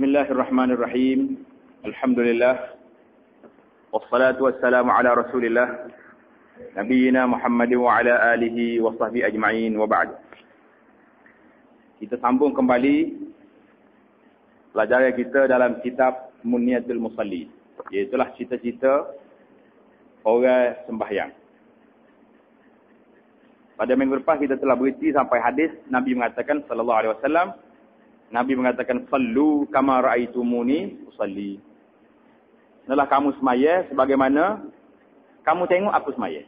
Bismillahirrahmanirrahim. Alhamdulillah. Wassalatu wassalamu ala Rasulillah Nabiyina Muhammad wa ala alihi wa sahbihi ajma'in wa ba'd. Kita sambung kembali pelajaran kita dalam kitab Munniyatul Musalli, iaitulah cita-cita orang sembahyang. Pada minggu lepas kita telah berhenti sampai hadis Nabi mengatakan sallallahu alaihi wasallam, Nabi mengatakan sallu kama ra'aitumuni usalli. Hendaklah kamu semaya sebagaimana kamu tengok aku semaya.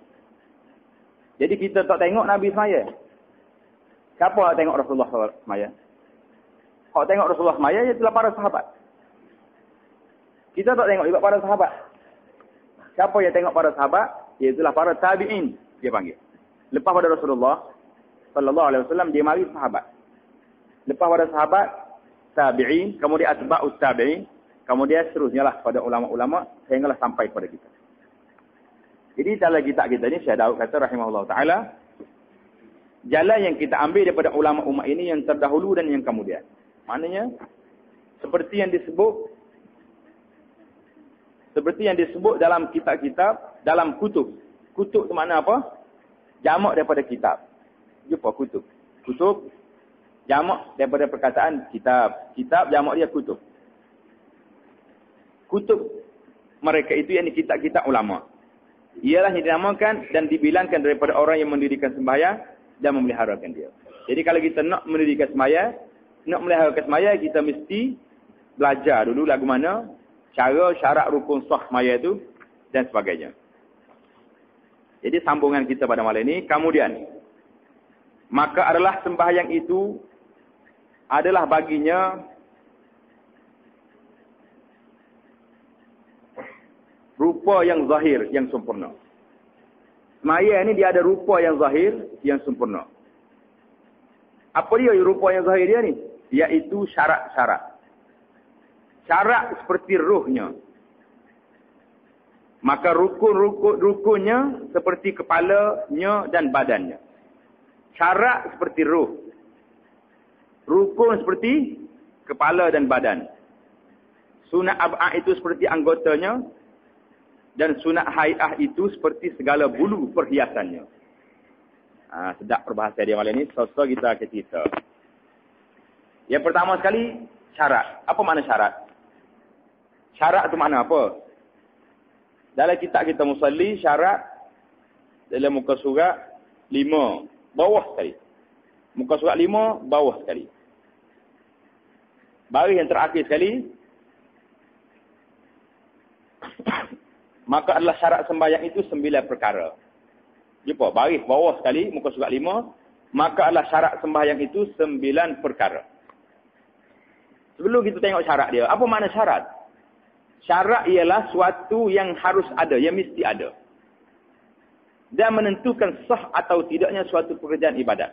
Jadi kita tak tengok Nabi semaya. Siapa yang tengok Rasulullah semaya? Kalau tengok Rasulullah semaya, ialah para sahabat. Kita tak tengok juga para sahabat. Siapa yang tengok para sahabat? Ialah para tabi'in, dia panggil. Lepas pada Rasulullah sallallahu alaihi wasallam, dia mari sahabat. Lepas pada sahabat, tabi'in, kemudian atba'ut tabi'in, kemudian seterusnya lah pada ulama-ulama, sehinggalah sampai kepada kita. Jadi dalam kitab kita ni, Syekh Daud kata rahimahullah ta'ala, jalan yang kita ambil daripada ulama umat ini yang terdahulu dan yang kemudian. Maknanya, seperti yang disebut dalam kitab-kitab, dalam kutub. Kutub itu makna apa? Jamak daripada kitab. Jumpa kutub. Kutub, jamak daripada perkataan kitab. Kitab, jamak dia kutub. Kutub mereka itu yang kitab-kitab ulama. Ialah yang dinamakan dan dibilangkan daripada orang yang mendirikan sembahyang dan memeliharakan dia. Jadi kalau kita nak mendirikan sembahyang, nak memeliharakan sembahyang, kita mesti belajar dulu lagu mana, cara, syarat, rukun, sah sembahyang itu dan sebagainya. Jadi sambungan kita pada malam ini, kemudian maka adalah sembahyang itu adalah baginya rupa yang zahir, yang sempurna. Sembahyang ini dia ada rupa yang zahir, yang sempurna. Apa dia rupa yang zahir dia ni? Iaitu syarat-syarat. Syarat seperti ruhnya. Maka rukunnya seperti kepalanya dan badannya. Syarat seperti ruh. Rukun seperti kepala dan badan. Sunat ab'ah itu seperti anggotanya. Dan sunat hai'ah itu seperti segala bulu perhiasannya. Sedap perbahasa dia malam ini. So kita akan cerita. Yang pertama sekali, syarat. Apa makna syarat? Syarat itu makna apa? Dalam kitab kita musalli, syarat dalam muka surat 5, bawah sekali. Muka surat 5, bawah sekali. Baris yang terakhir sekali, maka adalah syarat sembahyang itu 9 perkara. Jumpa, baris bawah sekali, muka surat 5, maka adalah syarat sembahyang itu 9 perkara. Sebelum kita tengok syarat dia, apa makna syarat? Syarat ialah suatu yang harus ada, yang mesti ada. Dan menentukan sah atau tidaknya suatu pekerjaan ibadat.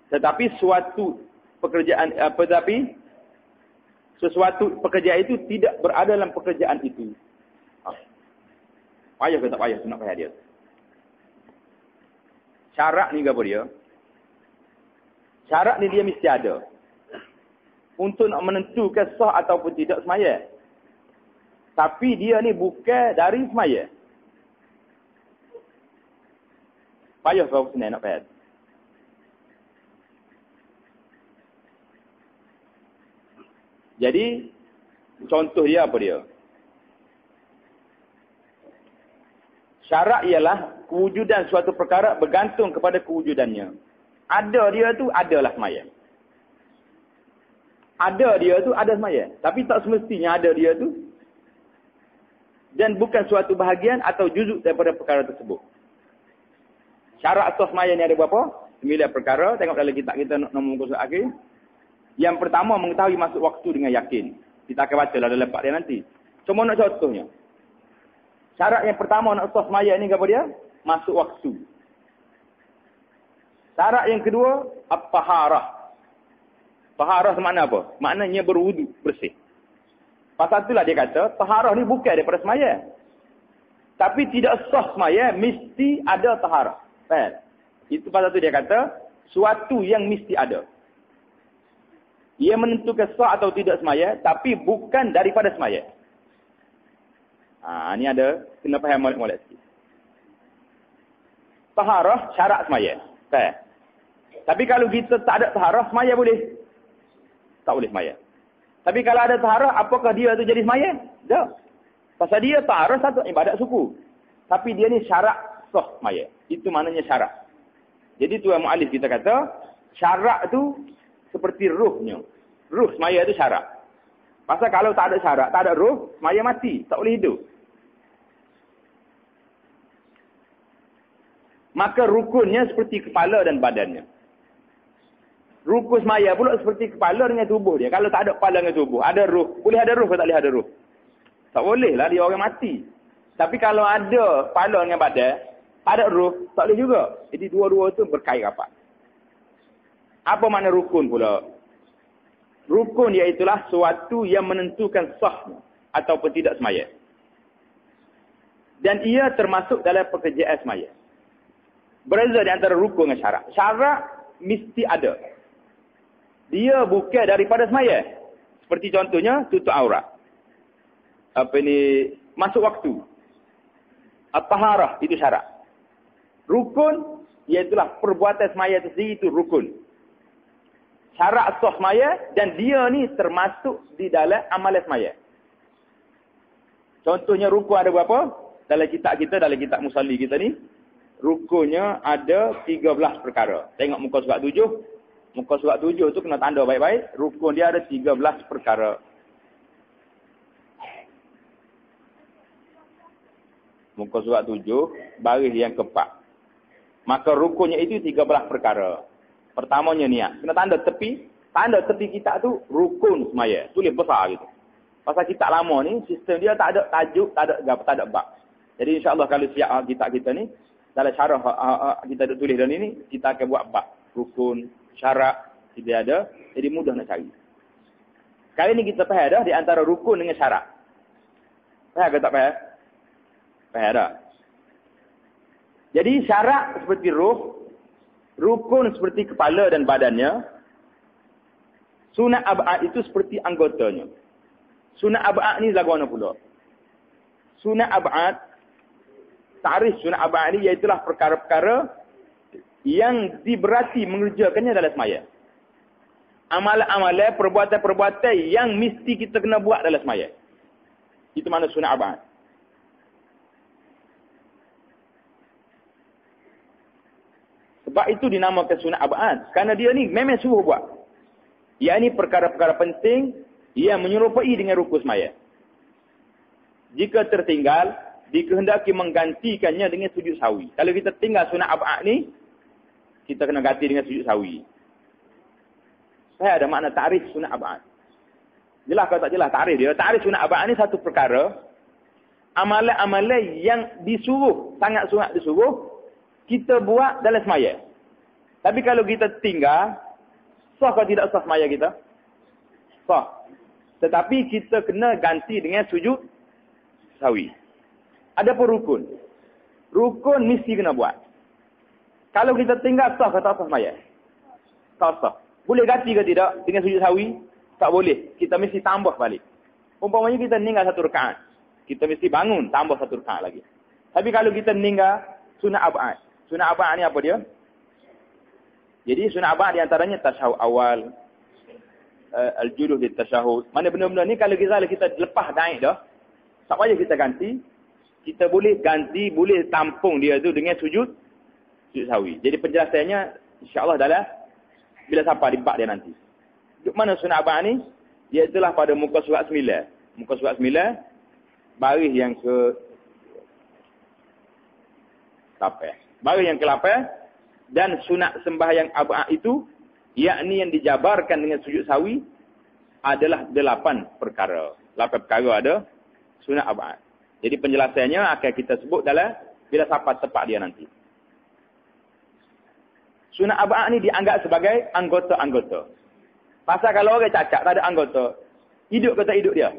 Tetapi suatu pekerjaan itu tidak berada dalam pekerjaan itu. Payah ke tak payah? Nak payah dia. Syarat ni apa dia? Syarat ni dia mesti ada. Untuk nak menentukan sah ataupun tidak semaya. Tapi dia ni bukan dari semaya. Payah kau senang nak payah. Jadi, contoh dia apa dia? Syarat ialah kewujudan suatu perkara bergantung kepada kewujudannya. Ada dia tu, adalah semaya. Ada dia tu, ada semaya. Tapi tak semestinya ada dia tu. Dan bukan suatu bahagian atau juzuk daripada perkara tersebut. Syarat asas semaya ni ada berapa? 9 perkara. Tengok dalam kitab kita nombor muka akhir. Yang pertama, mengetahui masuk waktu dengan yakin. Kita akan baca lah dalam part dia nanti. Cuma nak contohnya. Syarat yang pertama nak asas semaya ni apa dia? Masuk waktu. Syarat yang kedua, at-taharah. Taharah makna apa? Maknanya berwudu, bersih. Pasal itulah dia kata, taharah ni bukan daripada semaya. Tapi tidak sah semaya, mesti ada taharah. Faham? Itu pasal itu dia kata, suatu yang mesti ada. Ia menentukan sah atau tidak semaya, tapi bukan daripada semaya. Ini ada, kena faham molek-molek sikit. Taharah, syarat semaya. Faham? Tapi kalau kita tak ada taharah, semaya boleh? Tak boleh semaya. Tapi kalau ada taharah, apakah dia tu jadi semaya? Tak. Pasal dia taharah satu ibadat suku. Tapi dia ni syarat sah semaya. Itu maknanya syarat. Jadi tuan mu'alif kita kata, syarat tu seperti ruhnya. Ruh semaya tu syarat. Pasal kalau tak ada syarat, tak ada ruh, semaya mati. Tak boleh hidup. Maka rukunnya seperti kepala dan badannya. Rukun semaya pula seperti kepala dengan tubuh dia. Kalau tak ada kepala dengan tubuh, ada ruh. Boleh ada ruh atau tak boleh ada ruh? Tak boleh lah, dia orang mati. Tapi kalau ada kepala dengan badan, tak ada ruh, tak boleh juga. Jadi dua-dua tu berkait rapat. Apa makna rukun pula? Rukun iaitulah suatu yang menentukan sah ataupun tidak semaya. Dan ia termasuk dalam pekerjaan semaya. Berbeza di antara rukun dengan syarat. Syarat mesti ada. Dia bukan daripada semaya. Seperti contohnya, tutup aurat. Masuk waktu. At-taharah, itu syarat. Rukun, iaitulah perbuatan semaya itu sendiri, itu rukun. Syarat sah semaya, dan dia ni termasuk di dalam amalan semaya. Contohnya rukun ada berapa? Dalam kitab kita, dalam kitab musalli kita ni, rukunnya ada 13 perkara. Tengok muka surat 7. Muka surat 7 tu kena tanda baik-baik. Rukun dia ada 13 perkara. Muka surat 7, baris yang keempat. Maka rukunnya itu 13 perkara. Pertamanya niat. Kena tanda tepi. Tanda tepi kitab tu rukun semaya. Tulis besar gitu. Pasal kitab lama ni, sistem dia tak ada tajuk, tak ada bab. Jadi insyaAllah kalau siap kitab kita ni, dalam syarah kita ada tulis dalam ni, kita akan buat bab. Rukun, syarat, tidak ada. Jadi mudah nak cari. Kali ni kita faham dah di antara rukun dengan syarat. Faham ke tak faham? Faham dah. Jadi syarat seperti ruh, rukun seperti kepala dan badannya, sunat ab'ad itu seperti anggotanya. Sunat ab'ad ni lagu mana pula? Sunat ab'ad, ta'rif sunat ab'ad ni iaitulah perkara-perkara yang diberati mengerjakannya dalam semaya. Amalan-amalan, perbuatan-perbuatan yang mesti kita kena buat dalam semaya. Itu mana sunat ab'ad. Sebab itu dinamakan sunat ab'ad. Kerana dia ni memang suruh buat. Ia ni perkara-perkara penting yang menyerupai dengan rukun semaya. Jika tertinggal, dikehendaki menggantikannya dengan sujud sahwi. Kalau kita tinggal sunat ab'ad ni, kita kena ganti dengan sujud sahwi. Saya ada makna ta'rif sunat ab'ad. Jelas kalau tak jelas ta'rif dia? Ta'rif sunat ab'ad ni satu perkara. Amalan-amalan yang disuruh, sangat disuruh, kita buat dalam semaya. Tapi kalau kita tinggal, sah atau tidak sah semaya kita? Sah. Tetapi kita kena ganti dengan sujud sahwi. Ada pun rukun. Rukun mesti kena buat. Kalau kita tinggal sah atau tak sah semaya? Tak sah. Boleh ganti ke tidak dengan sujud sahwi? Tak boleh. Kita mesti tambah balik. Umpamanya kita meninggal satu rakaat. Kita mesti bangun tambah satu rakaat lagi. Tapi kalau kita meninggal sunat ab'ad. Sunat ab'ad ni apa dia? Jadi sunat ab'ad di antaranya tasyahud awal, al-juluh di tasyahud. Mana benda-benda ni kalau kita lepas naik dah, tak payah kita ganti. Kita boleh ganti, boleh tampung dia tu dengan sujud sahwi. Jadi penjelasannya insya-Allah dalam bila sampai di bab dia nanti. Duk mana sunat ab'ad ni? Iaitulah pada muka surat 9. Muka surat 9 baris yang ke 8. Baris yang ke-8 dan sunat sembahyang ab'ad itu yakni yang dijabarkan dengan sujud sahwi adalah 8 perkara. 8 perkara ada sunat ab'ad. Jadi penjelasannya akan kita sebut dalam bila sampai tepat dia nanti. Sunat ab'ad ni dianggap sebagai anggota-anggota. Pasal kalau orang cacat tak ada anggota, hidup ke tak hidup dia?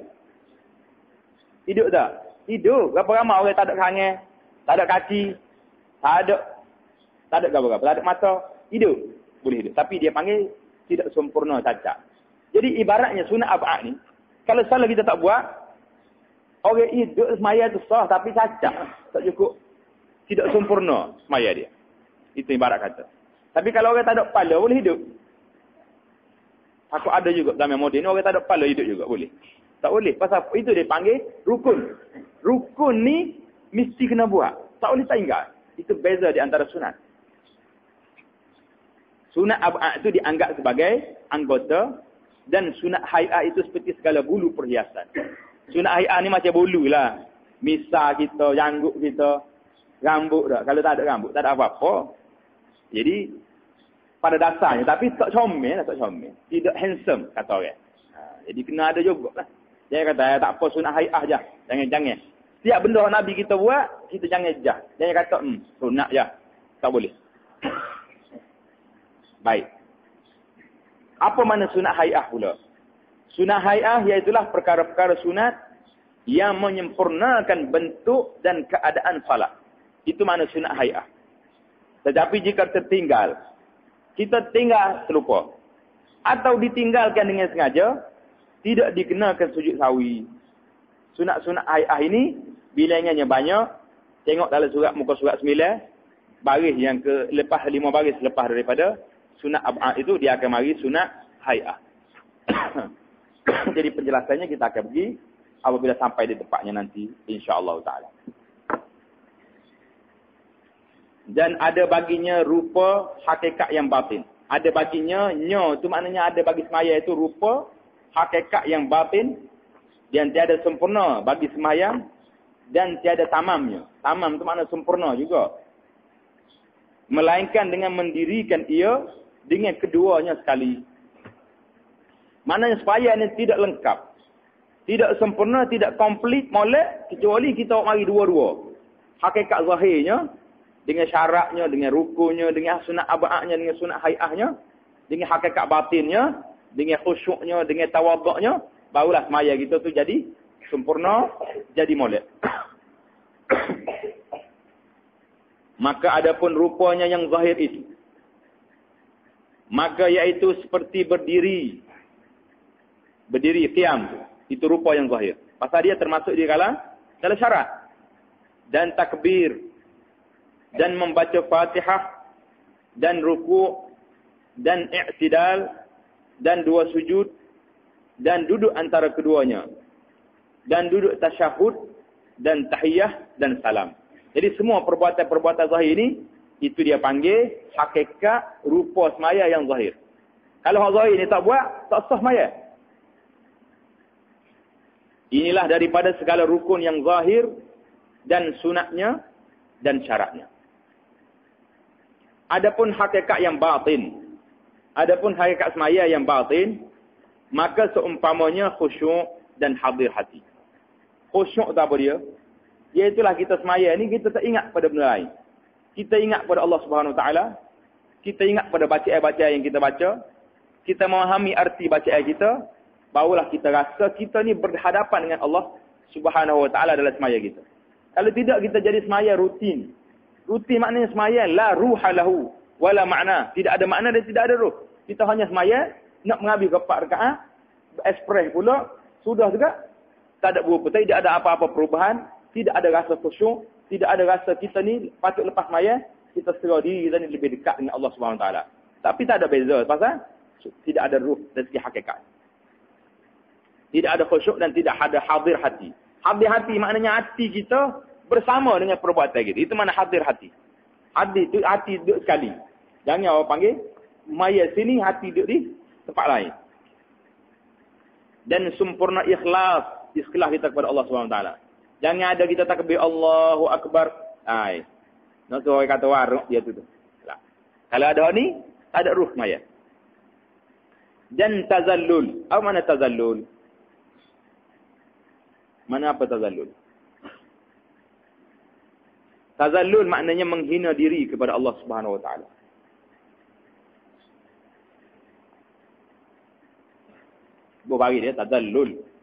Hidup tak? Hidup. Berapa ramai orang tak ada kangen, tak ada kaki, tak ada apa-apa, tak ada mata, hidup. Boleh hidup. Tapi dia panggil tidak sempurna cacat. Jadi ibaratnya sunat ab'ad ni, kalau salah kita tak buat, orang hidup semaya tu sah tapi cacat. Tak cukup. Tidak sempurna semaya dia. Itu ibarat kata. Tapi kalau orang tak ada kepala, boleh hidup. Aku ada juga dalam modern, orang tak ada kepala hidup juga, boleh. Tak boleh. Pasal itu dia panggil rukun. Rukun ni mesti kena buat. Tak boleh tinggal. Itu beza di antara sunat. Sunat ab'ad itu dianggap sebagai anggota dan sunat hay'ah itu seperti segala bulu perhiasan. Sunat hay'ah ni macam bulu lah. Misal kita, janggut kita, rambut dah. Kalau tak ada rambut, tak ada apa-apa. Jadi, pada dasarnya. Tapi tak comel lah, tak comel. Tidak handsome, kata orang. Jadi, kena ada juga lah. Dia kata, tak apa sunat hay'ah je. Jangan-jangan. Setiap benda Nabi kita buat, kita jangan je. Jangan kata, sunat je. Tak boleh. Baik. Apa makna sunat hay'ah pula? Sunat hay'ah iaitulah perkara-perkara sunat yang menyempurnakan bentuk dan keadaan salat. Itu makna sunat hay'ah. Tetapi jika tertinggal, kita tinggal terlupa. Atau ditinggalkan dengan sengaja, tidak dikenakan sujud sawi. Sunat-sunat hay'ah ini, bilangannya banyak. Tengok dalam surat muka surat 9. Baris yang lepas 5 baris lepas daripada sunat ab'ad itu, dia akan mari sunat hay'ah. Jadi penjelasannya kita akan pergi apabila sampai di tempatnya nanti, insya-Allah taala. Dan ada baginya rupa hakikat yang batin. Ada baginya itu maknanya ada bagi semaya itu rupa hakikat yang batin dan tiada sempurna bagi sembahyang dan tiada tamamnya. Tamam itu makna sempurna juga. Melainkan dengan mendirikan ia dengan keduanya sekali. Maknanya sembahyang ini tidak lengkap. Tidak sempurna, tidak komplit, molek kecuali kita mari dua-dua. Hakikat zahirnya dengan syaratnya, dengan rukunya, dengan sunat ab'adnya, dengan sunat hay'ahnya, dengan hakikat batinnya, dengan khusyuknya, dengan tawaduknya, barulah semaya kita tu jadi sempurna, jadi molek. Maka adapun rupanya yang zahir itu, maka iaitu seperti berdiri qiyam, itu rupa yang zahir. Pasal dia termasuk di dalam syarat. Dan takbir, dan membaca Fatihah, dan ruku', dan i'tidal, dan dua sujud, dan duduk antara keduanya, dan duduk tasyahud, dan tahiyah, dan salam. Jadi semua perbuatan-perbuatan zahir ini, itu dia panggil hakikat rupa semaya yang zahir. Kalau hak zahir ni tak buat, tak sah semaya. Inilah daripada segala rukun yang zahir, dan sunatnya, dan syaratnya. Adapun hakikat yang batin, adapun hakikat semaya yang batin, maka seumpamanya khusyuk dan hadir hati. Khusyuk tak apa dia? Iaitulah kita semaya ni, kita tak ingat pada benda lain. Kita ingat pada Allah Subhanahu Wa Taala. Kita ingat pada bacaan-bacaan yang kita baca. Kita memahami arti bacaan kita. Barulah kita rasa kita ni berhadapan dengan Allah Subhanahu Wa Taala dalam semaya kita. Kalau tidak, kita jadi semaya rutin. Rutin maknanya semaya la ruha lahu wala makna. Tidak ada makna dan tidak ada ruh. Kita hanya semaya, nak mengambil 4 rakaat, ekspres pula, sudah juga. Tak ada berupa, tidak ada apa-apa perubahan. Tidak ada rasa khusyuk, tidak ada rasa kita ni patut lepas semaya, kita serah diri kita ni lebih dekat dengan Allah Subhanahu Wa Taala. Tapi tak ada beza pasal tidak ada ruh dari segi hakikat. Tidak ada khusyuk dan tidak ada hadir hati. Hadir hati maknanya hati kita bersama dengan perbuatan kita. Itu mana hadir hati. Hadir itu hati duduk sekali. Jangan orang panggil maya sini, hati duduk di tempat lain. Dan sempurna ikhlas kita kepada Allah Subhanahu Wa Taala. Jangan ada kita takbir Allahu Akbar. Nak orang kata waruk dia tu. Kalau ada ni, tak ada ruh maya. Dan tazallul. Apa mana tazallul? Mana apa tazallul? Tazallul maknanya menghina diri kepada Allah Subhanahu Wa Taala. Bagi dia tazallul.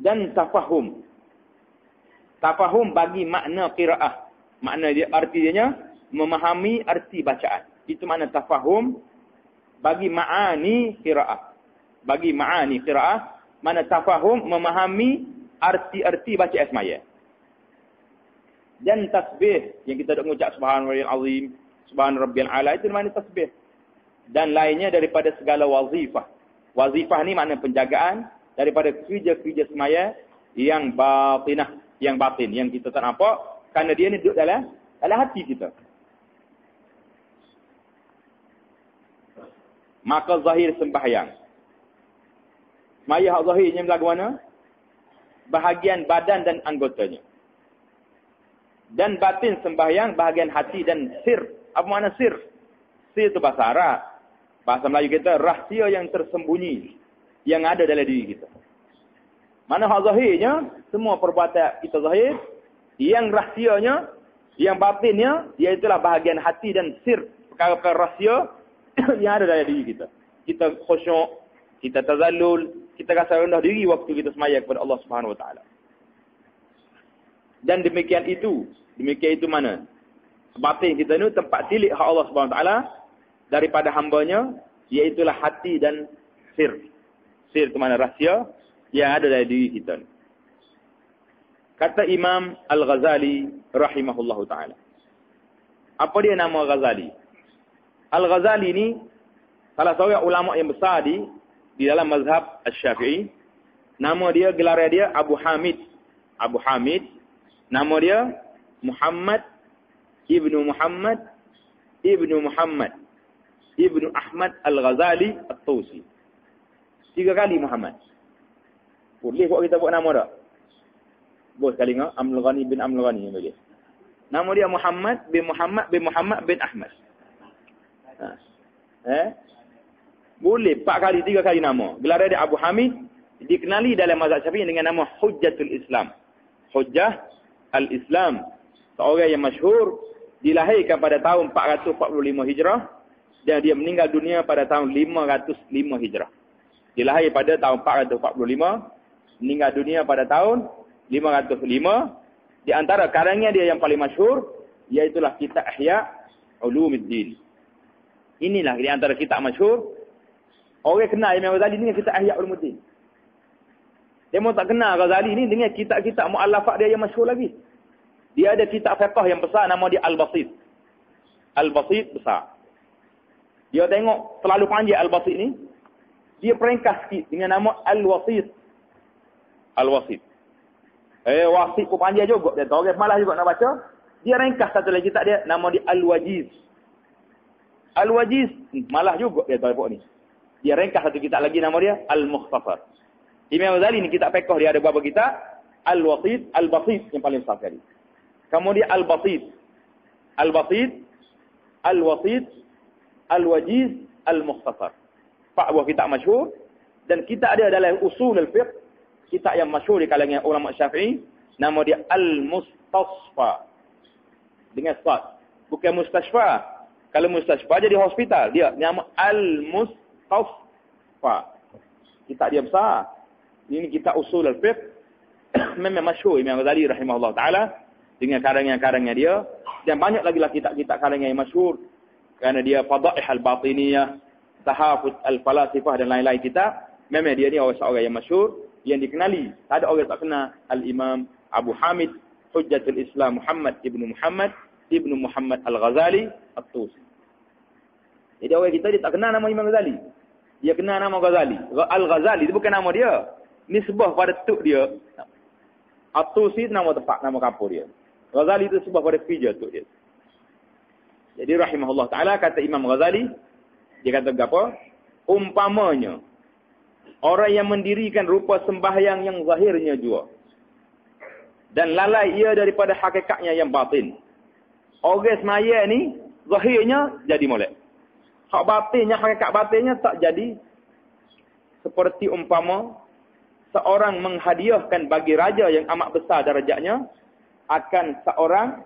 Dan tafahum. Tafahum bagi makna qiraah. Makna dia, artinya memahami arti bacaan. Itu makna tafahum bagi ma'ani qiraah. Bagi ma'ani qiraah, mana tafahum memahami arti-arti baca semaya. Dan tasbih yang kita dok mengucap subhanallahil azim, subhan rabbiyal ala, itu makna tasbih. Dan lainnya daripada segala wazifah. Wazifah ni makna penjagaan daripada kerja-kerja semaya yang batinah, yang batin, yang kita tak nampak, kerana dia ni duduk dalam hati kita. Maka zahir sembahyang. Semaya hak zahirnya berlaku mana? Bahagian badan dan anggotanya. Dan batin sembahyang bahagian hati dan sir. Apa makna sir? Sir itu bahasa Arab. Bahasa Melayu kita, rahsia yang tersembunyi yang ada dalam diri kita. Mana hak zahirnya, semua perbuatan kita zahir. Yang rahsianya, yang batinnya, iaitulah bahagian hati dan sir. Perkara-perkara rahsia yang ada dalam diri kita. Kita khusyuk, kita tazallul, kita rasa rendah diri waktu kita semaya kepada Allah Subhanahu Wa Taala. Dan demikian itu mana? Batin kita ni tempat tilik hak Allah Subhanahu Wa Taala daripada hambanya, iaitulah hati dan sir. Sir itu mana? Rahsia yang ada dalam diri kita. Kata Imam Al-Ghazali rahimahullahu ta'ala. Apa dia nama Ghazali? Al-Ghazali ni salah seorang ulama yang besar di dalam mazhab Asy-Syafi'i. Nama dia, gelar dia Abu Hamid. Abu Hamid. Nama dia Muhammad Ibnu Muhammad Ibnu Muhammad Ibnu Ahmad Al-Ghazali At-Tusi. 3 kali Muhammad. Boleh buat kita buat nama tak? Boleh sekali ngah Aml Ghani bin Aml Ghani boleh. Nama dia Muhammad bin Muhammad bin Muhammad bin Ahmad. Boleh 4 kali 3 kali nama. Gelar dia Abu Hamid, dikenali dalam mazhab Syafi'i dengan nama Hujjatul Islam. Hujjah al-Islam. Seorang yang masyhur, dilahirkan pada tahun 445 Hijrah dan dia meninggal dunia pada tahun 505 Hijrah. Dilahir pada tahun 445, meninggal dunia pada tahun 505. Di antara karangan dia yang paling masyhur iaitulah kitab Ihya Ulumuddin. Inilah di antara kitab masyhur. Orang kenal Imam Ghazali dengan kitab Ihya Ulumuddin. Dia mau tak kenal Ghazali ni dengan kitab-kitab muallafat dia yang masyhur lagi. Dia ada kitab fiqh yang besar, nama dia Al-Basit. Al-Basit besar. Dia tengok terlalu panjang Al-Basit ni, dia peringkas sikit dengan nama Al-Wasit. Al-Wasit. Wasit pun panjang juga. Dia tahu orang malas juga nak baca. Dia ringkas satu lagi kitab dia, nama dia Al-Wajiz. Al-Wajiz, malas juga dia tahu ni. Dia ringkas satu kitab lagi, nama dia Al-Mukhtasar. Imam Ghazali ni kitab fiqh dia ada beberapa kitab. Al-Wasit, Al-Basit yang paling besar sekali. Kemudian Al-Basit. Al-Basit, Al-Wasit, Al-Wajiz, Al-Mukhtasar. 4 buah kitab masyhur. Dan kitab dia adalah usul al-fiqh. Kitab yang masyhur di kalangan ulama Syafi'i. Nama dia Al-Mustasfa. Dengan sad. Bukan Mustashfa. Kalau Mustashfa jadi hospital. Dia nama Al-Mustasfa. Kitab dia besar. Ini kitab usul al-fiqh. Memang masyhur Imam Ghazali rahimahullah ta'ala. Dengan karangan-karangan dia. Dan banyak lagi lah kitab-kitab karangan yang masyhur. Kerana dia Fadaih al-Batiniyah, Tahafuz al-Falasifah dan lain-lain kitab. Memang dia ni orang-orang yang masyhur. Yang dikenali. Tak ada orang tak kenal Al-Imam Abu Hamid Hujjatul Islam Muhammad Ibnu Muhammad Al-Ghazali At-Tusi. Jadi orang kita dia tak kenal nama Imam Ghazali. Dia kenal nama Ghazali. Al-Ghazali itu bukan nama dia. Nisbah pada tuk dia. At-Tusi nama tempat, nama kampung dia. Ghazali itu sebab pada pija tuk dia. Jadi rahimahullah ta'ala kata Imam Ghazali. Dia kata apa? Umpamanya. Orang yang mendirikan rupa sembahyang yang zahirnya jua. Dan lalai ia daripada hakikatnya yang batin. Orang semaya ni, zahirnya jadi molek. Hak batinnya, hakikat batinnya tak jadi. Seperti umpama, seorang menghadiahkan bagi raja yang amat besar darjatnya, akan seorang,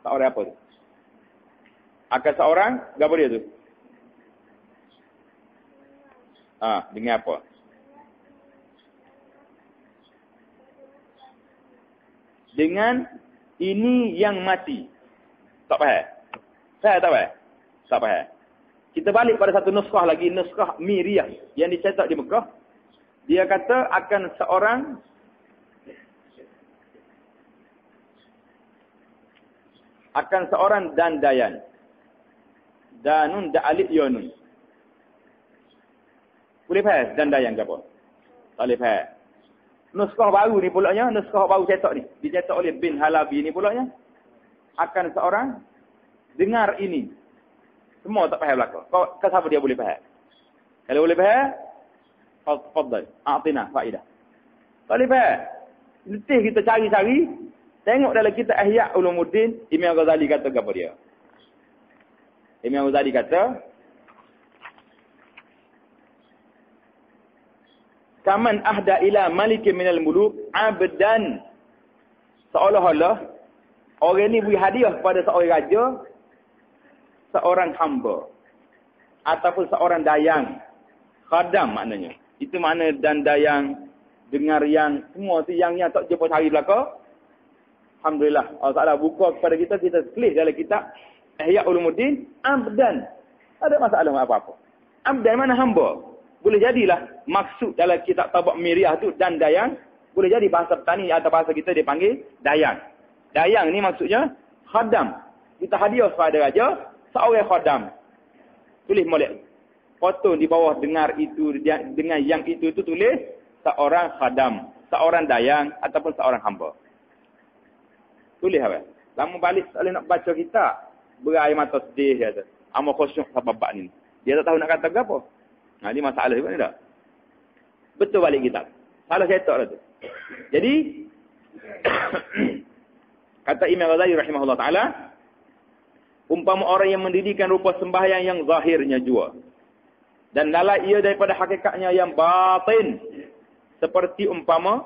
seorang apa tu? Akan seorang, apa dia tu? Dengan apa? Dengan ini yang mati. Tak faham? Saya tak faham? Tak faham. Kita balik pada satu nuskah lagi, nuskah Miriyah yang dicetak di Mekah. Dia kata akan seorang dandayan. Danun da'alib yonun. Boleh faham dandayan ke apa? Tak boleh faham. Nuskah baru ni pulaknya, nuskah baru cetak ni. Dicetak oleh bin Halabi ni pulaknya. Akan seorang dengar ini. Semua tak faham belaka. Kau siapa dia boleh faham? Kalau boleh faham, fadal. A'tina faedah. Tak boleh faham. Letih kita cari-cari. Tengok dalam kitab Ihya Ulumuddin, Imam Ghazali kata apa dia? Imam Ghazali kata, Kaman ahda ila malikin minal muluk abdan. Seolah-olah orang ni beri hadiah kepada seorang raja, seorang hamba ataupun seorang dayang, khadam maknanya. Itu makna dan dayang, dengar yang, semua tu yang tak jumpa cari belaka. Alhamdulillah, Allah Ta'ala buka kepada kita tulis dalam kitab Ihya Ulumuddin, abdan. Tak ada masalah apa-apa. Abdan mana hamba. Boleh jadilah maksud dalam kitab Tabak Miriyah tu dan dayang. Boleh jadi bahasa petani atau bahasa kita dia panggil dayang. Dayang ni maksudnya khadam. Kita hadiah kepada raja, seorang khadam. Tulis molek. Foto di bawah dengar itu, dengan yang itu tulis seorang khadam, seorang dayang ataupun seorang hamba. Tulis apa? Lama balik tak boleh nak baca kitab. Berair mata sedih dia kata. Amal khusyuk sebab ni. Dia tak tahu nak kata apa. Nah, ini masalah juga ni tak? Betul balik kitab. Salah cetak lah tu. Jadi, kata Imam Ghazali rahimahullah ta'ala, umpama orang yang mendirikan rupa sembahyang yang zahirnya jua. Dan lalai ia daripada hakikatnya yang batin. Seperti umpama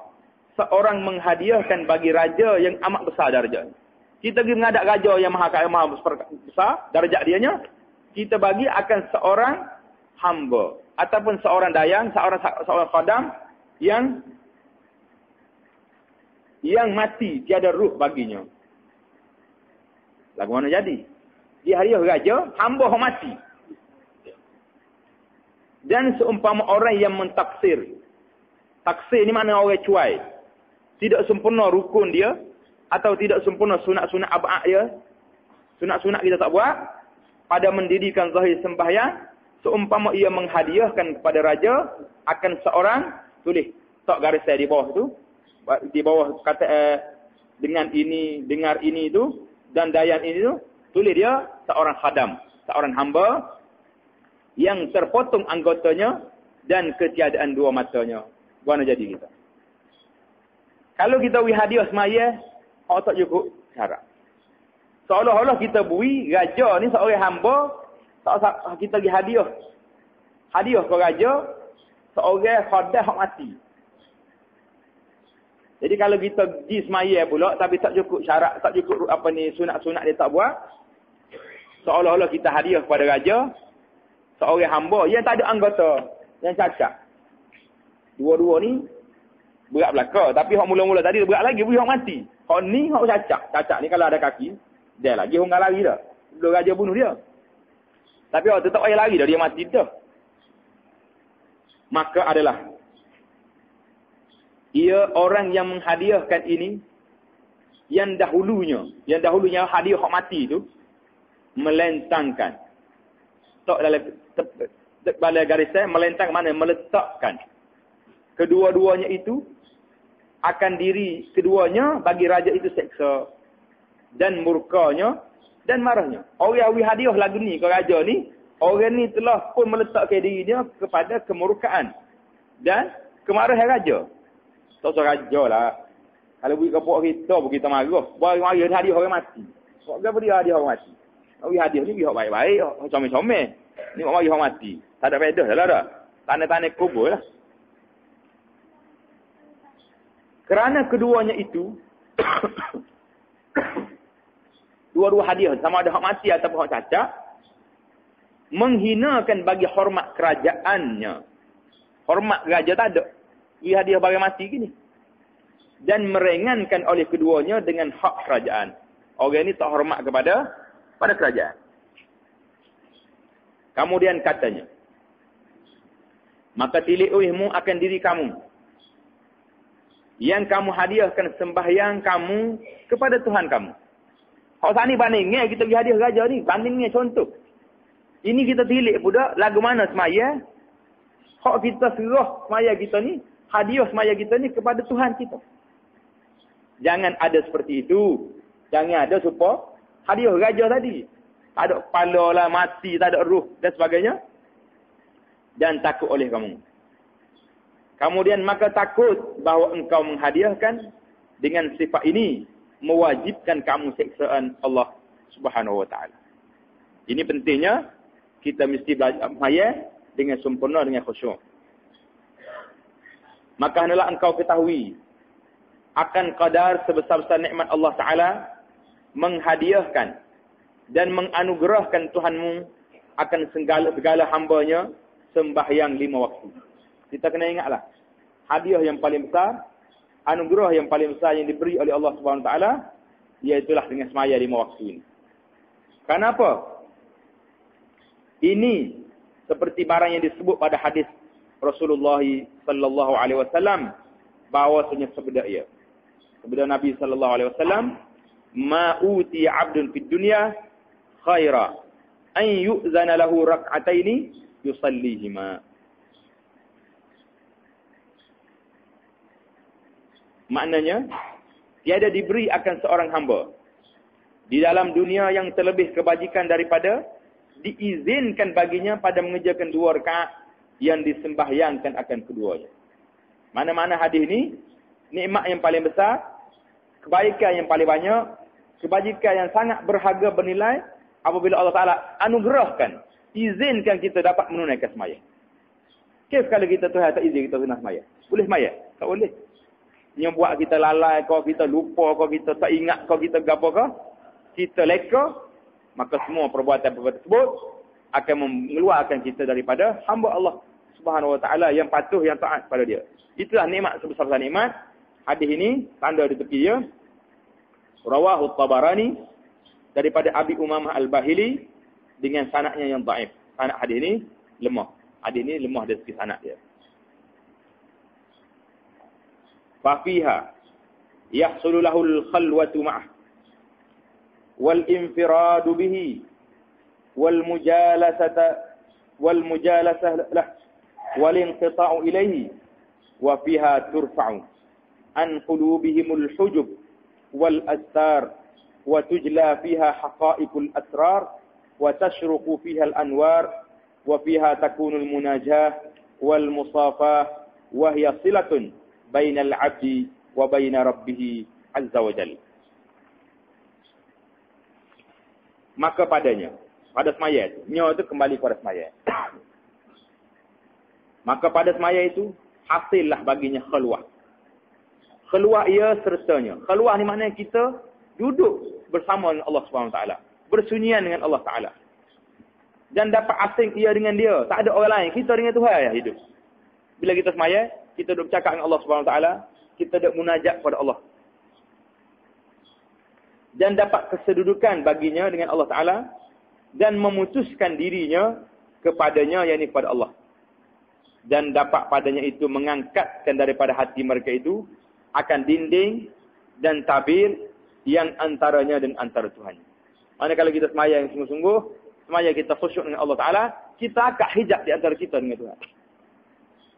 seorang menghadiahkan bagi raja yang amat besar darjat. Kita pergi menghadap raja yang maha kaya, maha besar darjat dianya. Kita bagi akan seorang hamba. Ataupun seorang dayang, seorang khadam yang mati, tiada ruh baginya. Lagu mana jadi? Dia hadiah raja, hamba yang mati. Dan seumpama orang yang mentaksir. Taksir ni makna orang cuai. Tidak sempurna rukun dia. Atau tidak sempurna sunat-sunat abad dia. Sunat-sunat kita tak buat. Pada mendirikan zahir sembahyang. Seumpama ia menghadiahkan kepada raja. Akan seorang. Tulis. Tak garis saya di bawah tu. Di bawah kata dengan ini, dengar ini tu. Dan dayan ini tu. Tulis dia seorang khadam. Seorang hamba. Yang terpotong anggotanya. Dan ketiadaan dua matanya. Buana jadi kita. Kalau kita beri hadiah semaya, orang tak cukup syarat. Seolah-olah kita beri raja ni seorang hamba, tak kita beri hadiah. Hadiah ke raja, seorang khadah hak mati. Jadi kalau kita pergi semaya pula, tapi tak cukup syarat, tak cukup apa ni sunat-sunat dia tak buat, seolah-olah kita hadiah kepada raja, seorang hamba yang tak ada anggota, yang cacat. Dua-dua ni berat belaka. Tapi hak mula-mula tadi berat lagi. Beri hak mati. Hak ni hak cacat. Cacat ni kalau ada kaki. Dia lagi orang lari dah. Belum raja bunuh dia. Tapi hak tu tak payah lari dah. Dia mati dah. Maka adalah. Ia orang yang menghadiahkan ini. Yang dahulunya hadiah hak mati tu. Melentangkan. Tak dalam garis saya. Melentang mana? Meletakkan. Kedua-duanya itu akan diri keduanya bagi raja itu seksa dan murkanya dan marahnya. Orang yang hadiah lagu ni ke raja ni, orang ni telah pun meletakkan dirinya kepada kemurkaan dan kemarahan raja. Tak usah raja lah. Kalau beri kepuk kita pun kita marah. Bagi hadiah orang mati. Kok apa dia hadiah orang mati? Beri hadiah ni biar baik-baik, comel-comel. Ni mak mari orang mati. Tak ada faedah dah. Tanda-tanda kubur lah. Kerana keduanya itu, dua-dua hadiah, sama ada hak mati ataupun hak cacat, menghinakan bagi hormat kerajaannya. Hormat raja tak ada. Beri hadiah bagi mati gini. Dan meringankan oleh keduanya dengan hak kerajaan. Orang ini tak hormat kepada kerajaan. Kemudian katanya, maka tilik uihmu akan diri kamu, yang kamu hadiahkan sembahyang kamu kepada Tuhan kamu. Hak sani bandingnya kita pergi hadiah raja ni, bandingnya contoh. Ini kita tilik pula lagu mana semaya. Hak kita serah semaya kita ni, hadiah semaya kita ni kepada Tuhan kita. Jangan ada seperti itu. Jangan ada supaya hadiah raja tadi. Tak ada kepala lah, mati, tak ada ruh dan sebagainya. Dan takut oleh kamu. Kemudian maka takut bahawa engkau menghadiahkan dengan sifat ini mewajibkan kamu siksaan Allah Subhanahu wa taala. Ini pentingnya kita mesti belajar maya dengan sempurna dengan khusyuk. Maka hendaklah engkau ketahui akan kadar sebesar-besar nikmat Allah taala menghadiahkan dan menganugerahkan Tuhanmu akan segala hamba-Nya sembahyang 5 waktu. Kita kena ingatlah, hadiah yang paling besar, anugerah yang paling besar yang diberi oleh Allah Subhanahu Wa Taala, iaitulah dengan semaya 5 waktu ini. Kenapa? Ini seperti barang yang disebut pada hadis Rasulullah sallallahu alaihi wasallam, bahawasanya sabda ia. Sabda Nabi sallallahu alaihi wasallam, "Ma uti 'abdun fid dunya khaira an yu'zana lahu rak'ataini yusallihima." Maknanya, tiada diberi akan seorang hamba di dalam dunia yang terlebih kebajikan daripada diizinkan baginya pada mengerjakan 2 rakaat yang disembahyangkan akan keduanya. Mana-mana hadis ni, nikmat yang paling besar, kebaikan yang paling banyak, kebajikan yang sangat berharga bernilai apabila Allah Ta'ala anugerahkan, izinkan kita dapat menunaikan semaya. Kes kalau kita Tuhan tak izin kita guna semaya? Boleh semaya? Tak boleh. Yang buat kita lalai kau, kita lupa kau, kita tak ingat kau, kita gapo kau, kita leka, maka semua perbuatan-perbuatan tersebut akan mengeluarkan kita daripada hamba Allah Subhanahu Wa Taala yang patuh, yang taat pada dia. Itulah nikmat sebesar-besar nikmat. Hadis ini tanda di tepi dia. Rawahu Tabarani daripada Abi Umamah Al-Bahili dengan sanadnya yang dhaif. Sanad hadis ini lemah. Hadis ini lemah dari segi sanad dia. Fa fiha yahsulu lahu al-khalwatu ma'ah wal infiradu bihi wal mujalasah lah wal inqita'u ilayhi wa fiha turfa'u an qulubihimul hujub wal astar wa tujla fiha haqa'iqul asrar wa tashruqu fiha al anwar wa fiha takunu al munajah wal musafah wa hiya silatun bainal 'abdi wa baina rabbih azza wa jalla. Maka padanya, pada semaya itu, nyo itu kembali pada semaya. Maka pada semaya itu hasillah baginya khulwah. Khulwah ia sertanya. Khulwah ni maknanya kita duduk bersama dengan Allah Subhanahu Wa Taala, bersunyian dengan Allah Taala. Dan dapat asing ia dengan dia, tak ada orang lain, kita dengan Tuhan yang hidup. Bila kita semaya, kita duduk bercakap dengan Allah Subhanahu Wa Taala, kita duduk munajat kepada Allah. Dan dapat kesedudukan baginya dengan Allah Ta'ala dan memutuskan dirinya kepadanya, yakni kepada Allah. Dan dapat padanya itu mengangkatkan daripada hati mereka itu akan dinding dan tabir yang antaranya dan antara Tuhan. Maksudnya kalau kita semaya yang sungguh-sungguh, semaya kita khusyuk dengan Allah Ta'ala, kita akad hijab di antara kita dengan Tuhan.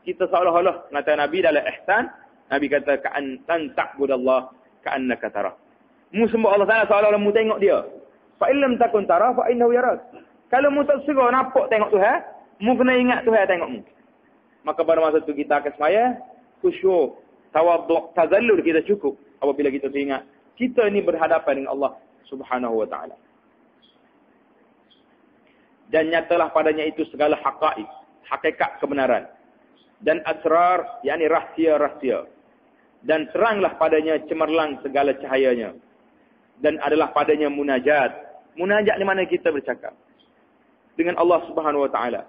Kita seolah-olah, kata Nabi dalam ihsan, Nabi kata, ka'an ta'budallah ka'annaka tarah. Mu sembah Allah Ta'ala seolah-olah mu tengok dia. Fa'illam takun tarah fa'innahu yarak. Kalau mu tak segera nampak tengok Tuhan, mu kena ingat Tuhan tengok mu. Maka pada masa itu kita akan semaya, khusyuk, tawaduk, tazallul kita cukup. Apabila kita ingat, kita ini berhadapan dengan Allah Subhanahu Wa Ta'ala. Dan nyatalah padanya itu segala haqa'iq, hakikat kebenaran. Dan asrar, yakni rahsia-rahsia. Dan teranglah padanya cemerlang segala cahayanya. Dan adalah padanya munajat. Munajat di mana kita bercakap dengan Allah Subhanahu Wa Taala.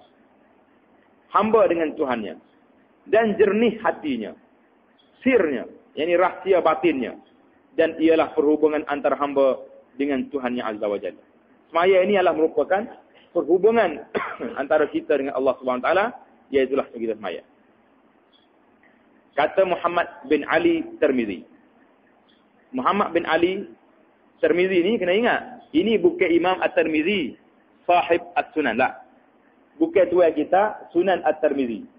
Hamba dengan Tuhannya. Dan jernih hatinya. Sirnya, yakni rahsia batinnya. Dan ialah perhubungan antara hamba dengan Tuhannya Azza wa Jalla. Semaya ini adalah merupakan perhubungan antara kita dengan Allah Subhanahu Wa Taala, iaitulah kita semaya. Kata Muhammad bin Ali Tirmizi. Muhammad bin Ali Tirmizi ni kena ingat, ini bukan Imam At-Tirmizi sahib As-Sunan lah. Bukan tuan kita Sunan At-Tirmizi.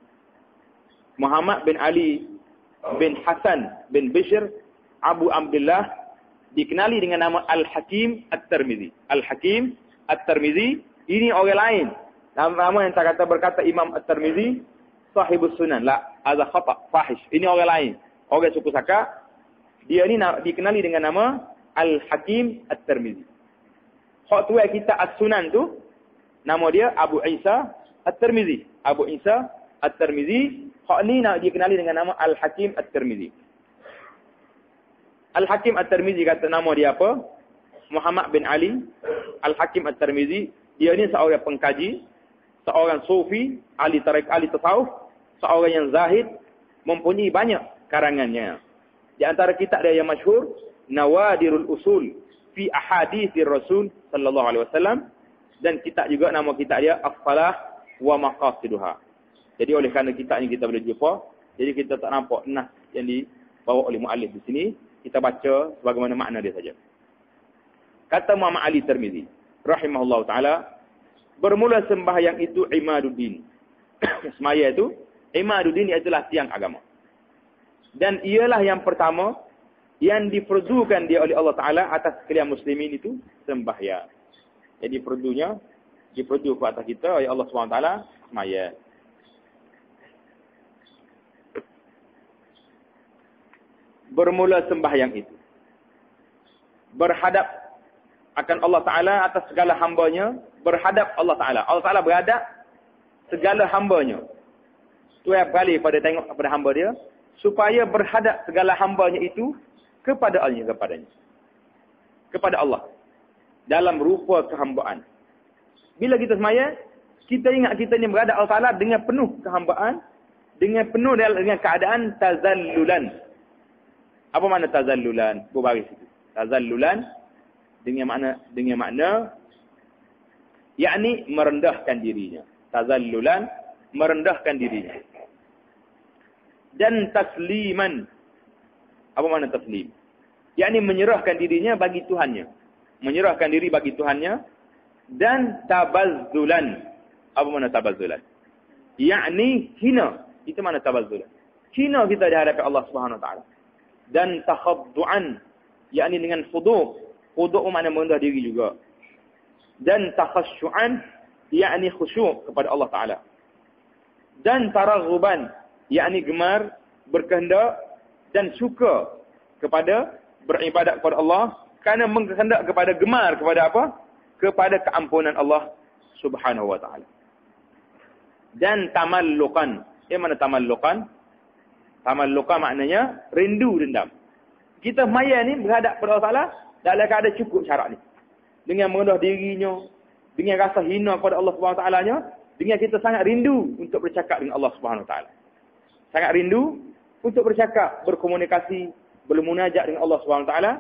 Muhammad bin Ali bin Hasan bin Bishr Abu Abdullah dikenali dengan nama Al-Hakim At-Tirmizi. Al-Hakim At-Tirmizi ini orang lain. Nama yang tak kata berkata Imam At-Tirmizi sahibus Sunan. La, ada khata, fahish. Ini orang lain. Orang suku Saka. Dia ni dikenali dengan nama Al-Hakim At-Tirmizi. Hak tuai kita As-Sunan tu, nama dia Abu Isa At-Tirmizi. Abu Isa At-Tirmizi. Hak ni dikenali dengan nama Al-Hakim At-Tirmizi. Al-Hakim At-Tirmizi kata nama dia apa? Muhammad bin Ali Al-Hakim At-Tirmizi. Dia ni seorang pengkaji, seorang sufi, ahli tarik, ahli tasawuf, seorang yang zahid, mempunyai banyak karangannya. Di antara kitab dia yang masyhur, Nawadirul Usul fi Ahadithir Rasul sallallahu alaihi wasallam, dan kitab juga nama kitab dia As-Salah wa Maqasiduha. Jadi oleh kerana kitab ni kita boleh jumpa, jadi kita tak nampak nas yang dibawa oleh muallif di sini, kita baca sebagaimana makna dia saja. Kata Muhammad Ali Tirmizi rahimahullah ta'ala, bermula sembahyang itu imaduddin. Semaya itu, imaduddin ialah tiang agama. Dan ialah yang pertama yang diperdukan dia oleh Allah Ta'ala atas sekalian muslimin itu sembahyang. Jadi perdunya, diperdu ke atas kita oleh Allah SWT, semaya. Bermula sembahyang itu. Berhadap akan Allah Ta'ala atas segala hambanya, berhadap Allah Ta'ala. Allah Ta'ala berhadap segala hambanya. Tuan balik pada tengok kepada hamba dia, supaya berhadap segala hambanya itu kepada Allah. Dalam rupa kehambaan. Bila kita semaya, kita ingat kita ni berhadap Allah Ta'ala dengan penuh kehambaan, dengan penuh dengan keadaan tazallulan. Apa makna tazallulan? Berbaris itu. Tazallulan dengan makna yakni merendahkan dirinya. Tazallulan, merendahkan dirinya. Dan tasliman. Apa makna taslim? Yakni menyerahkan dirinya bagi Tuhannya. Menyerahkan diri bagi Tuhannya. Dan tabazzulan. Apa makna tabazzulan? Yakni hina. Itu makna tabazzulan. Hina kita di hadapan Allah Subhanahu Wa Taala. Dan takhaddu'an. Yakni dengan khudu'. Khudu' makna merendah diri juga. Dan takhasyu'an, yakni khusyuk kepada Allah Ta'ala. Dan taraghuban, yakni gemar, berkehendak dan suka kepada beribadat kepada Allah, kerana mengkehendak kepada gemar kepada apa? Kepada keampunan Allah Subhanahu Wa Ta'ala. Dan tamalluqan. Yang mana tamalluqan? Tamalluqan maknanya rindu dendam. Kita maya ni berhadap kepada Allah Ta'ala dalam keadaan cukup syarat ni. Dengan merendah dirinya, dengan rasa hina kepada Allah Subhanahu Wa Ta'ala-nya, dengan kita sangat rindu untuk bercakap dengan Allah Subhanahu Wa Ta'ala. Sangat rindu untuk bercakap, berkomunikasi, bermunajat dengan Allah Subhanahu Wa Ta'ala.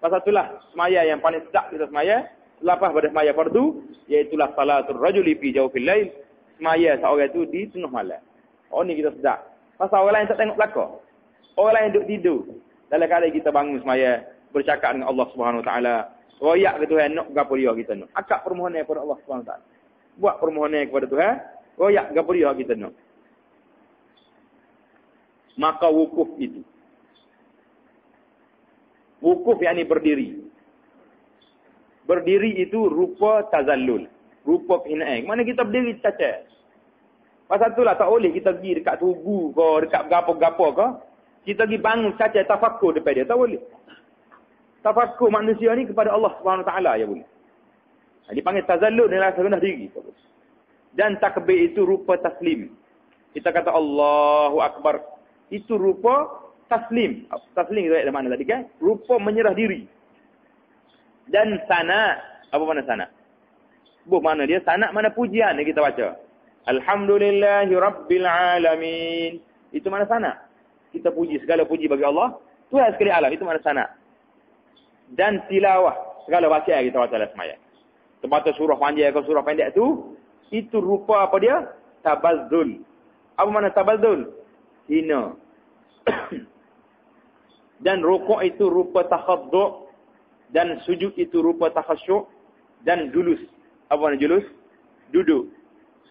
Pasal itulah semaya yang paling sedap kita semaya, selepas pada semaya fardu, iaitulah salatul rajuli fi jawfil lail. Semaya seorang itu di tengah malam. Oh ni kita sedap. Pasal orang lain tak tengok belakang. Orang lain duduk tidur. Dalam keadaan kita bangun semaya, bercakap dengan Allah Subhanahu Wa Taala. Royak ke Tuhan, nak gapo dia kita nak. Akak permohonan kepada Allah Subhanahu Wa Taala. Buat permohonan kepada Tuhan, royak gapo dia kita nak. Maka wukuf itu. Wukuf yakni berdiri. Berdiri itu rupa tazallul. Rupa penghinaan. Mana kita berdiri cacat. Pasal itulah tak boleh kita pergi dekat tugu ke, dekat gapo-gapo ke. Kita pergi bangun cacat tafakkur depan dia. Tak boleh. Tafakkur manusia ni kepada Allah Subhanahu Wa Taala ya boleh. Dipanggil tazallul dengan rasa rendah diri. Dan takbir itu rupa taslim. Kita kata Allahu Akbar. Itu rupa taslim. Taslim kita ada makna tadi kan? Rupa menyerah diri. Dan sana. Apa makna sana? Mana dia? Sana mana pujian yang kita baca. Alhamdulillahi Rabbil Alamin. Itu mana sana? Kita puji, segala puji bagi Allah. Tuhan sekali alam. Itu mana sana? Dan tilawah. Segala bacaan kita baca dalam sembahyang. Terbatas surah panjang ke surah pendek tu, itu rupa apa dia? Tabazzul. Apa makna tabazzul? Hina. Dan rukuk itu rupa takhaddu', dan sujud itu rupa takhasyuk, dan julus. Apa makna julus? Duduk.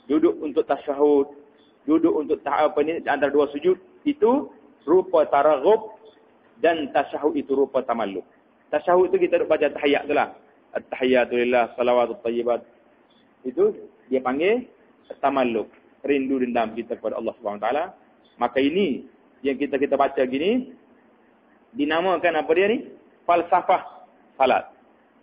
Duduk untuk tasyahud, duduk untuk antara dua sujud itu rupa taraghub, dan tasyahud itu rupa tamalluk. Tasyahud itu kita baca tahiyat itulah. At-tahiyatu lillah, salawatut tayyibat. Itu dia panggil tamalluk, rindu dendam kita kepada Allah Subhanahu Wa Taala. Maka ini yang kita baca gini dinamakan apa dia ni? Falsafah salat.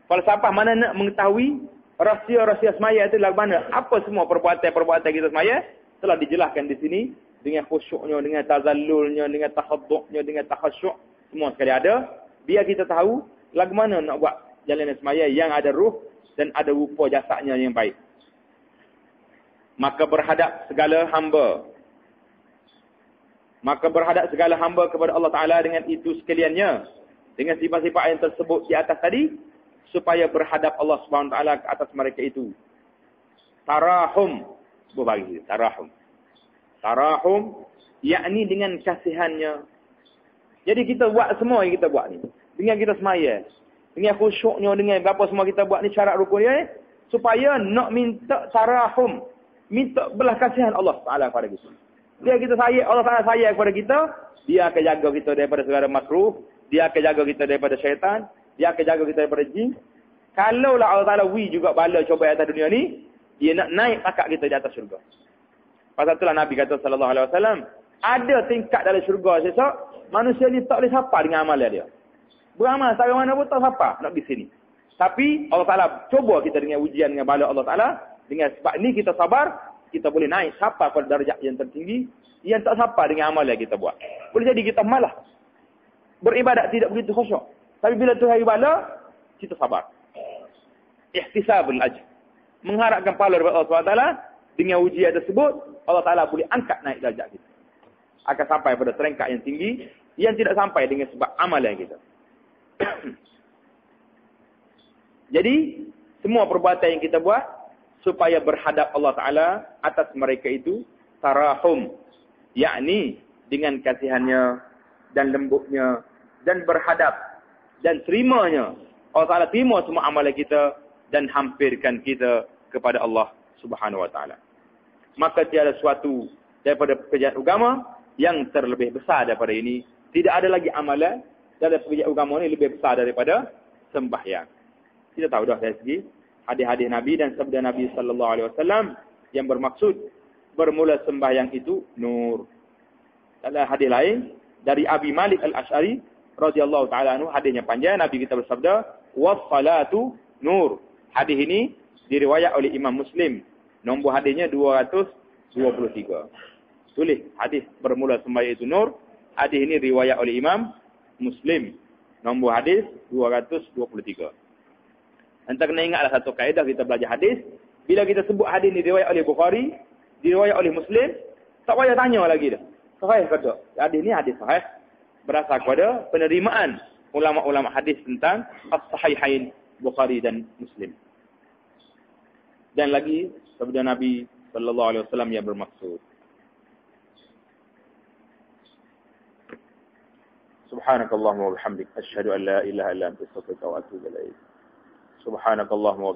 Falsafah mana nak mengetahui rahsia-rahsia semaya itu lagu mana? Apa semua perbuatan-perbuatan kita semaya telah dijelaskan di sini dengan khusyuknya, dengan tazallulnya, dengan takhaddu'nya, dengan takhasyuk, semua sekali ada. Biar kita tahu lagu mana nak buat jalanan semaya yang ada ruh dan ada rupa jasadnya yang baik. Maka berhadap segala hamba kepada Allah Ta'ala dengan itu sekaliannya, dengan sifat-sifat yang tersebut di atas tadi, supaya berhadap Allah Subhanahu Wa Ta'ala ke atas mereka itu. Tarahum, berbagi tarahum, yakni dengan kasihannya. Jadi kita buat semua yang kita buat ni, dengan kita semaya, dengan khusyuknya, dengan apa semua kita buat ni, syarat rukun dia, supaya nak minta tarahum, minta belas kasihan Allah Ta'ala kepada kita. Dia kita sayang, Allah Ta'ala sayang kepada kita, dia akan jaga kita daripada segala makruh, dia akan jaga kita daripada syaitan, dia akan jaga kita daripada jin. Kalaulah Allah Ta'ala juga bala cuba atas dunia ni, dia nak naik pangkat kita di atas syurga. Pasal itulah Nabi kata sallallahu alaihi wasallam, ada tingkat dalam syurga esok, manusia ni tak boleh sapa dengan amalan dia. Beramal cara mana pun tak sapa nak pergi sini. Tapi Allah Ta'ala cuba kita dengan ujian, dengan bala Allah Ta'ala. Dengan sebab ni kita sabar, kita boleh naik sapa pada darjat yang tertinggi, yang tak sapa dengan amal yang kita buat. Boleh jadi kita malah beribadat tidak begitu khusyuk. Tapi bila Tuhan bala, kita sabar. Ihtisabul ajr. Mengharapkan pahala daripada Allah SWT, dengan ujian tersebut, Allah Ta'ala boleh angkat naik darjat kita. Akan sampai pada serengkat yang tinggi, yang tidak sampai dengan sebab amalan kita. Jadi, semua perbuatan yang kita buat, supaya berhadap Allah Ta'ala atas mereka itu, tarahum, yakni dengan kasihannya dan lembutnya, dan berhadap dan terimanya. Allah Ta'ala terima semua amalan kita dan hampirkan kita kepada Allah Subhanahu Wa Ta'ala. Maka tiada suatu daripada pekerjaan agama yang terlebih besar daripada ini. Tidak ada lagi amalan dalam pekerjaan agama ini lebih besar daripada sembahyang. Kita tahu dah dari segi hadis-hadis Nabi dan sabda Nabi sallallahu alaihi wasallam yang bermaksud bermula sembahyang itu nur. Dalam hadis lain dari Abi Malik Al-Asy'ari radhiyallahu taala anhu, hadisnya panjang, Nabi kita bersabda, "Was-salatu nur." Hadis ini diriwayat oleh Imam Muslim. Nombor hadisnya 223. Tulis hadis bermula sembahyang itu nur. Hadis ini riwayat oleh Imam Muslim. Nombor hadis 223. Anda kena ingatlah satu kaedah kita belajar hadis. Bila kita sebut hadis ini diriwayat oleh Bukhari, diriwayat oleh Muslim, tak payah tanya lagi dah. Sahih ke tak? Hadis ini hadis sahih. Berasal kepada penerimaan ulama-ulama hadis tentang as-sahihain Bukhari dan Muslim. Dan lagi sabda Nabi sallallahu alaihi wasallam yang bermaksud. Subhanakallahumma wa bihamdik, asyhadu an la ilaha illa anta, astaghfiruka wa atubu ilaik. Subhanakallahumma wa